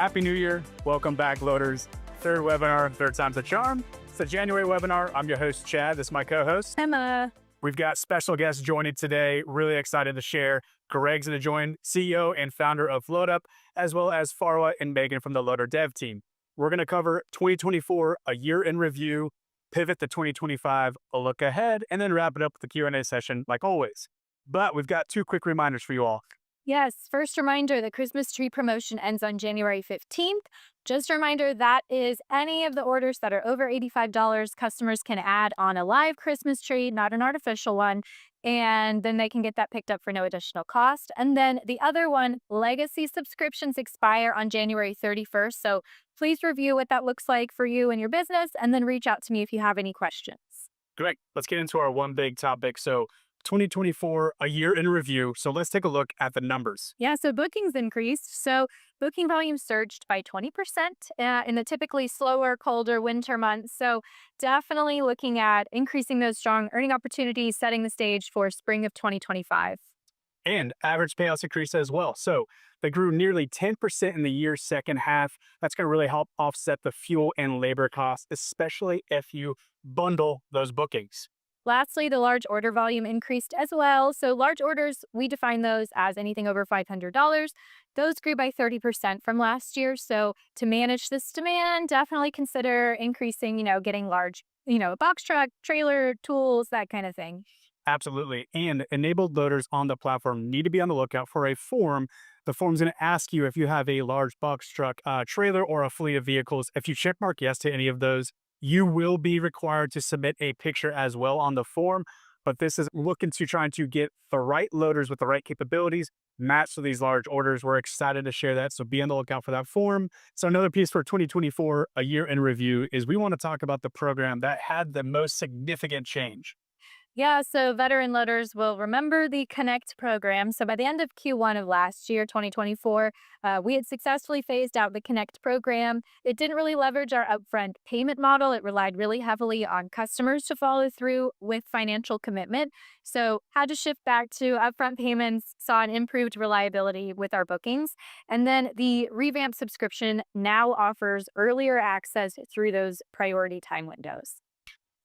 Happy New Year. Welcome back, loaders. Third webinar, third time's a charm. It's a January webinar. I'm your host, Chad. This is my co-host, Emma. We've got special guests joining today. Really excited to share. Greg's going to join, CEO and founder of LoadUp, as well as Farwa and Megan from the Loader Dev team. We're going to cover 2024, a year in review, pivot to 2025, a look ahead, and then wrap it up with the Q&A session like always. But we've got two quick reminders for you all. Yes, first reminder, the Christmas tree promotion ends on January 15th. Just a reminder, that is any of the orders that are over $85, customers can add on a live Christmas tree, not an artificial one, and then they can get that picked up for no additional cost. And then the other one, legacy subscriptions expire on January 31st. So please review what that looks like for you and your business, and then reach out to me if you have any questions. Great. Let's get into our one big topic. So 2024, a year in review. So let's take a look at the numbers. Yeah, so bookings increased. So booking volume surged by 20% in the typically slower, colder winter months. So definitely looking at increasing those strong earning opportunities, setting the stage for spring of 2025. And average payouts increased as well. So they grew nearly 10% in the year's second half. That's going to really help offset the fuel and labor costs, especially if you bundle those bookings. Lastly, the large order volume increased as well. So large orders, we define those as anything over $500. Those grew by 30% from last year. So to manage this demand, definitely consider increasing, getting large, a box truck, trailer, tools, that kind of thing. Absolutely. And enabled loaders on the platform need to be on the lookout for a form. The form's going to ask you if you have a large box truck, trailer, or a fleet of vehicles. If you checkmark yes to any of those, you will be required to submit a picture as well on the form. But this is looking to trying to get the right loaders with the right capabilities matched to these large orders. We're excited to share that. So be on the lookout for that form. So another piece for 2024, a year in review, is we want to talk about the program that had the most significant change. Yeah, so veteran loaders will remember the Connect program. So by the end of Q1 of last year, 2024, we had successfully phased out the Connect program. It didn't really leverage our upfront payment model. It relied really heavily on customers to follow through with financial commitment. So had to shift back to upfront payments, saw an improved reliability with our bookings. And then the revamped subscription now offers earlier access through those priority time windows.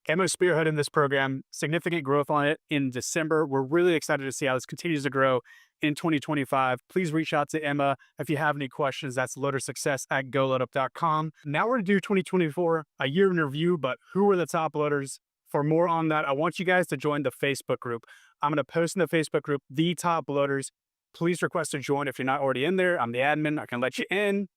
Emma's spearheading this program, significant growth on it in December. We're really excited to see how this continues to grow in 2025. Please reach out to Emma if you have any questions. That's loadersuccess@goloadup.com. Now we're going to do 2024, a year in review, but who are the top loaders? For more on that, I want you guys to join the Facebook group. I'm going to post in the Facebook group, The Top Loaders. Please request to join if you're not already in there. I'm the admin. I can let you in.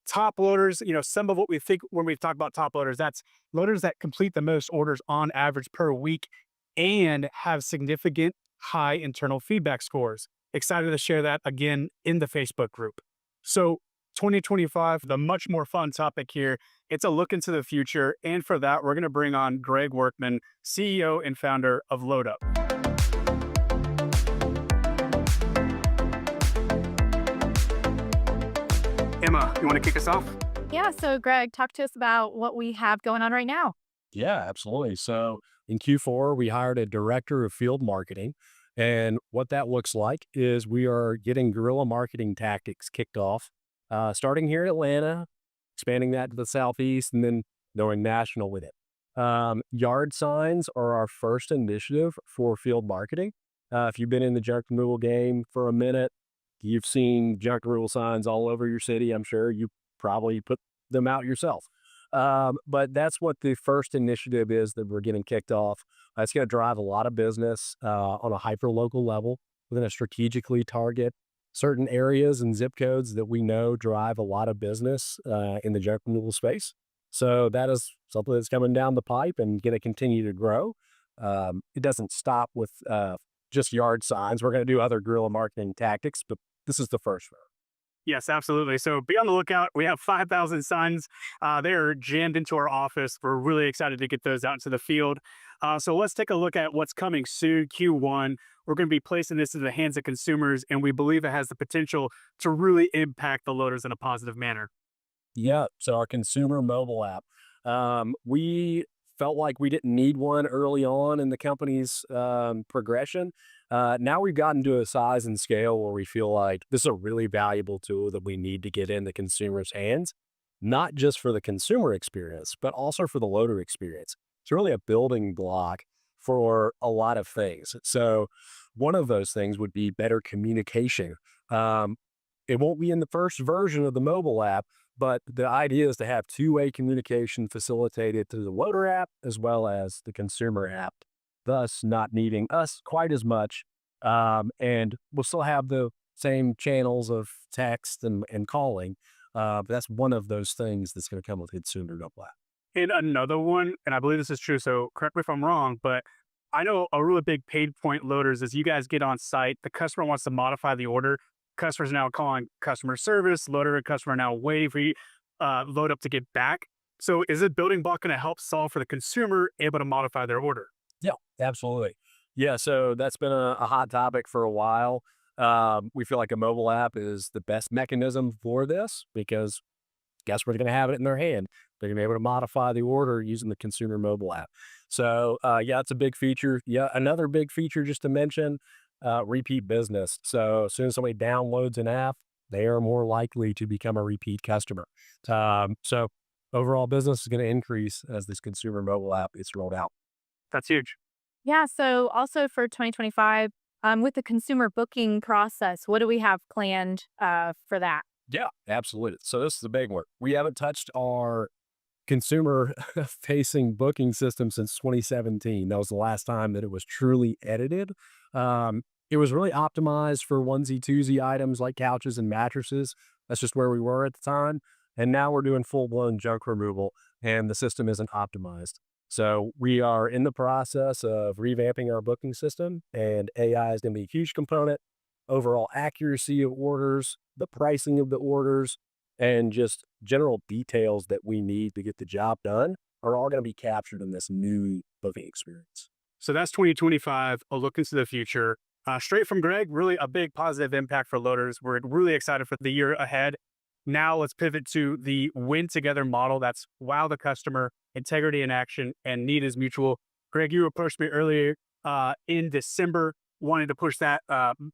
Top loaders, some of what we think when we talk about top loaders, that's loaders that complete the most orders on average per week and have significant high internal feedback scores. Excited to share that again in the Facebook group. So 2025, the much more fun topic here, it's a look into the future. And for that, we're going to bring on Greg Workman, CEO and founder of LoadUp. Emma, you want to kick us off? Yeah, so Greg, talk to us about what we have going on right now. Yeah, absolutely. So in Q4, we hired a director of field marketing. And what that looks like is we are getting guerrilla marketing tactics kicked off, starting here in Atlanta, expanding that to the Southeast, and then going national with it. Yard signs are our first initiative for field marketing. If you've been in the junk removal game for a minute, you've seen junk removal signs all over your city. I'm sure you probably put them out yourself. But that's what the first initiative is that we're getting kicked off. It's going to drive a lot of business on a hyper-local level. We're going to strategically target certain areas and zip codes that we know drive a lot of business in the junk removal space. So that is something that's coming down the pipe and going to continue to grow. It doesn't stop with just yard signs. We're going to do other guerrilla marketing tactics, but this is the first one. Yes, absolutely. So be on the lookout. We have 5,000 signs. They're jammed into our office. We're really excited to get those out into the field. So let's take a look at what's coming soon, Q1. We're going to be placing this in the hands of consumers, and we believe it has the potential to really impact the loaders in a positive manner. Yeah. So our consumer mobile app, we felt like we didn't need one early on in the company's progression. Now we've gotten to a size and scale where we feel like this is a really valuable tool that we need to get in the consumer's hands, not just for the consumer experience, but also for the loader experience. It's really a building block for a lot of things. So one of those things would be better communication. Um, it won't be in the first version of the mobile app, but the idea is to have two-way communication facilitated through the loader app as well as the consumer app, thus not needing us quite as much. And we'll still have the same channels of text and calling. But that's one of those things that's going to come with consumer mobile app. And another one, and I believe this is true, so correct me if I'm wrong, but I know a really big pain point loaders is you guys get on site, the customer wants to modify the order. Customer's now calling customer service, loader and customer now waiting for you load up to get back. So is it building block going to help solve for the consumer able to modify their order? Yeah, absolutely. Yeah, so that's been a hot topic for a while. We feel like a mobile app is the best mechanism for this because guess we're going to have it in their hand. They're going to be able to modify the order using the consumer mobile app. So yeah, it's a big feature. Yeah, another big feature just to mention, repeat business. So as soon as somebody downloads an app, they are more likely to become a repeat customer. So overall business is going to increase as this consumer mobile app is rolled out. That's huge. Yeah. So also for 2025, with the consumer booking process, what do we have planned for that? Yeah, absolutely. So this is a big one. We haven't touched our consumer facing booking system since 2017. That was the last time that it was truly edited. It was really optimized for onesie twosie items like couches and mattresses. That's just where we were at the time. And now we're doing full blown junk removal and the system isn't optimized. So we are in the process of revamping our booking system, and AI is going to be a huge component. Overall accuracy of orders, the pricing of the orders, and just general details that we need to get the job done are all going to be captured in this new booking experience. So that's 2025, a look into the future. Straight from Greg, really a big positive impact for loaders. We're really excited for the year ahead. Now let's pivot to the win together model. That's wow the customer, integrity in action, and need is mutual. Greg, you approached me earlier in December, wanting to push that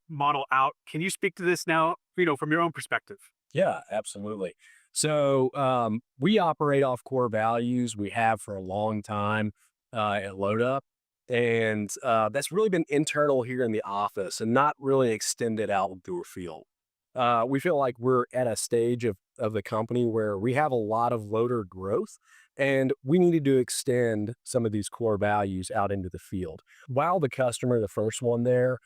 model out. Can you speak to this now, from your own perspective? Yeah, absolutely. So we operate off core values. We have for a long time at LoadUp. And that's really been internal here in the office and not really extended out through a field. We feel like we're at a stage of the company where we have a lot of loader growth and we needed to extend some of these core values out into the field. While the customer, the first one there,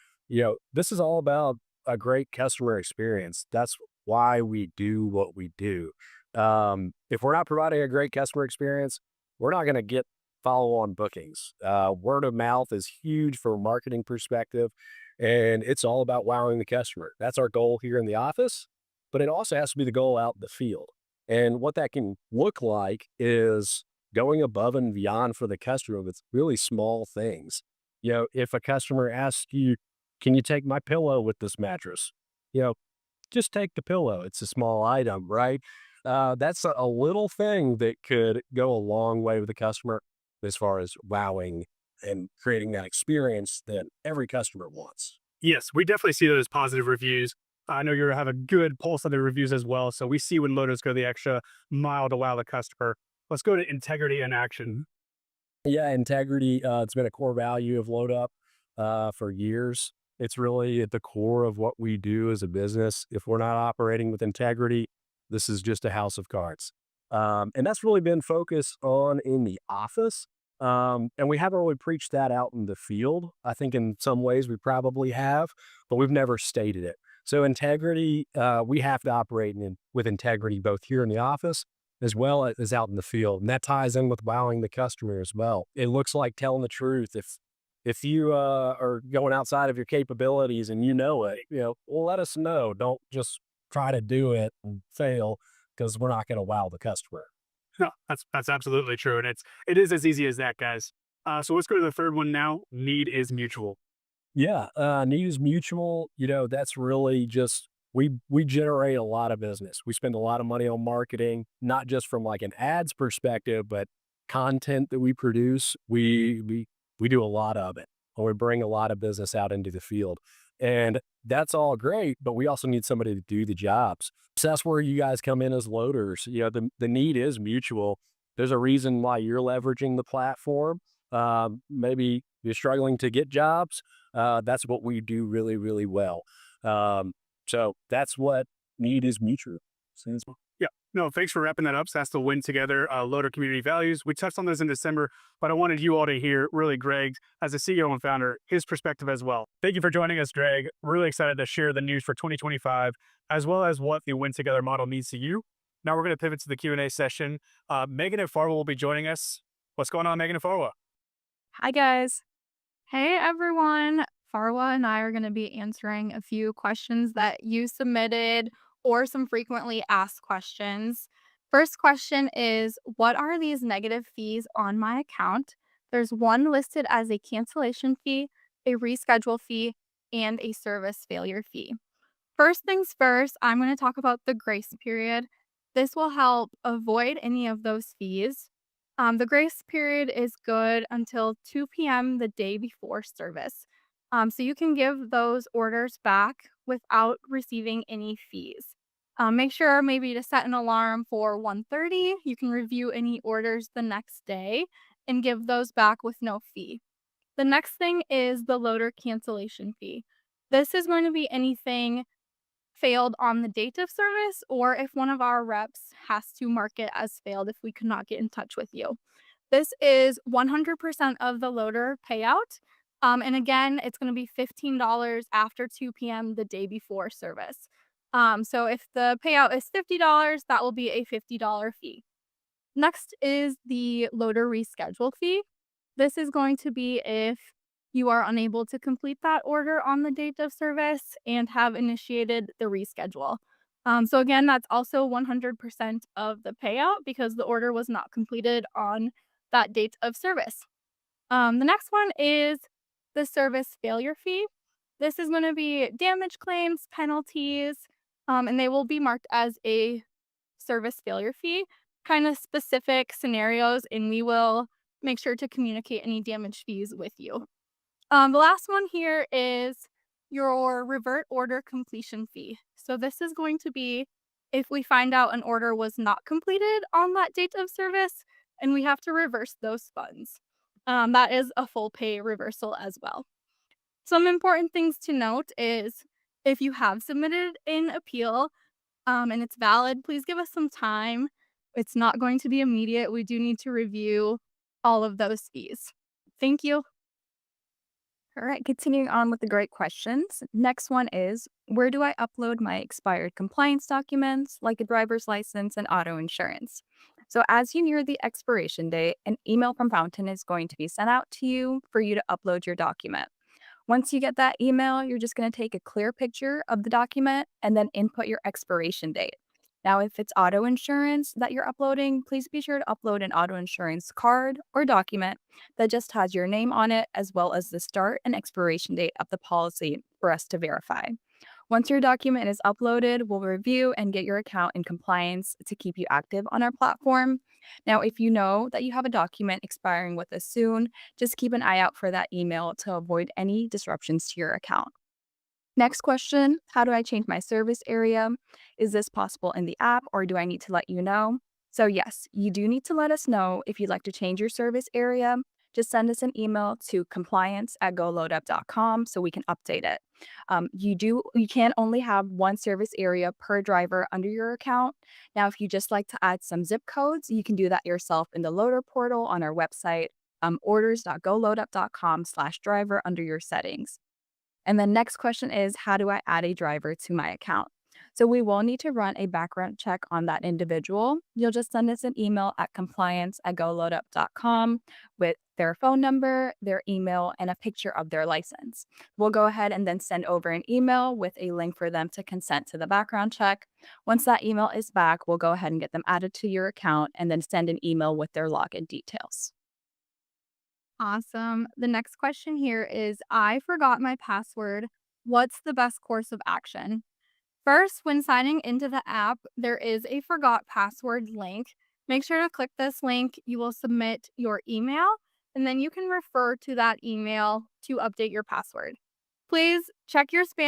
this is all about a great customer experience. That's why we do what we do. If we're not providing a great customer experience, we're not going to get follow-on bookings. Word of mouth is huge from a marketing perspective, and it's all about wowing the customer. That's our goal here in the office, but it also has to be the goal out in the field. And what that can look like is going above and beyond for the customer with really small things. If a customer asks you, can you take my pillow with this mattress? Just take the pillow. It's a small item, right? That's a little thing that could go a long way with the customer as far as wowing and creating that experience that every customer wants. Yes, we definitely see those positive reviews. I know you have a good pulse on the reviews as well. So we see when loaders go the extra mile to wow the customer. Let's go to integrity in action. Yeah, integrity, it's been a core value of LoadUp for years. It's really at the core of what we do as a business. If we're not operating with integrity, this is just a house of cards. And that's really been focused on in the office. And we haven't really preached that out in the field. I think in some ways we probably have, but we've never stated it. So integrity, we have to operate with integrity both here in the office as well as out in the field. And that ties in with wowing the customer as well. It looks like telling the truth. If you are going outside of your capabilities and it, well, let us know. Don't just try to do it and fail because we're not going to wow the customer. No, that's absolutely true. And it is as easy as that, guys. So let's go to the third one now. Need is mutual. Yeah, need is mutual. That's really just we generate a lot of business. We spend a lot of money on marketing, not just from like an ads perspective, but content that we produce, we do a lot of it, and we bring a lot of business out into the field. And that's all great, but we also need somebody to do the jobs. So that's where you guys come in as loaders. You know, the need is mutual. There's a reason why you're leveraging the platform. Maybe you're struggling to get jobs. That's what we do really, really well. So that's what need is mutual. Yeah. No, thanks for wrapping that up. So that's the Win Together Loader Community Values. We touched on those in December, but I wanted you all to hear really Greg, as the CEO and founder, his perspective as well. Thank you for joining us, Greg. Really excited to share the news for 2025, as well as what the Win Together model means to you. Now we're going to pivot to the Q&A session. Megan and Farwa will be joining us. What's going on, Megan and Farwa? Hi, guys. Hey, everyone. Farwa and I are going to be answering a few questions that you submitted or some frequently asked questions. First question is, what are these negative fees on my account? There's one listed as a cancellation fee, a reschedule fee, and a service failure fee. First things first, I'm going to talk about the grace period. This will help avoid any of those fees. The grace period is good until 2 p.m. the day before service. So you can give those orders back without receiving any fees. Make sure maybe to set an alarm for 1:30. You can review any orders the next day and give those back with no fee. The next thing is the loader cancellation fee. This is going to be anything failed on the date of service, or if one of our reps has to mark it as failed if we could not get in touch with you. This is 100% of the loader payout. And again, it's going to be $15 after 2 p.m. the day before service. So if the payout is $50, that will be a $50 fee. Next is the loader reschedule fee. This is going to be if you are unable to complete that order on the date of service and have initiated the reschedule. So again, that's also 100% of the payout because the order was not completed on that date of service. The next one is the service failure fee. This is going to be damage claims, penalties, and they will be marked as a service failure fee, kind of specific scenarios, and we will make sure to communicate any damage fees with you. The last one here is your revert order completion fee. So this is going to be if we find out an order was not completed on that date of service and we have to reverse those funds. That is a full pay reversal as well. Some important things to note is if you have submitted an appeal and it's valid, please give us some time. It's not going to be immediate. We do need to review all of those fees. Thank you. All right, continuing on with the great questions. Next one is, where do I upload my expired compliance documents like a driver's license and auto insurance? So as you near the expiration date, an email from Fountain is going to be sent out to you for you to upload your document. Once you get that email, you're just going to take a clear picture of the document and then input your expiration date. Now, if it's auto insurance that you're uploading, please be sure to upload an auto insurance card or document that just has your name on it, as well as the start and expiration date of the policy for us to verify. Once your document is uploaded, we'll review and get your account in compliance to keep you active on our platform. Now, if you know that you have a document expiring with us soon, just keep an eye out for that email to avoid any disruptions to your account. Next question, how do I change my service area? Is this possible in the app or do I need to let you know? So yes, you do need to let us know if you'd like to change your service area. Just send us an email to compliance@goloadup.com so we can update it. You can only have one service area per driver under your account. Now, if you just like to add some zip codes, you can do that yourself in the loader portal on our website, orders.goloadup.com/driver under your settings. And the next question is, how do I add a driver to my account? So we will need to run a background check on that individual. You'll just send us an email at compliance@goloadup.com with their phone number, their email, and a picture of their license. We'll go ahead and then send over an email with a link for them to consent to the background check. Once that email is back, we'll go ahead and get them added to your account and then send an email with their login details. Awesome. The next question here is, I forgot my password. What's the best course of action? First, when signing into the app, there is a forgot password link. Make sure to click this link. You will submit your email, and then you can refer to that email to update your password. Please check your spam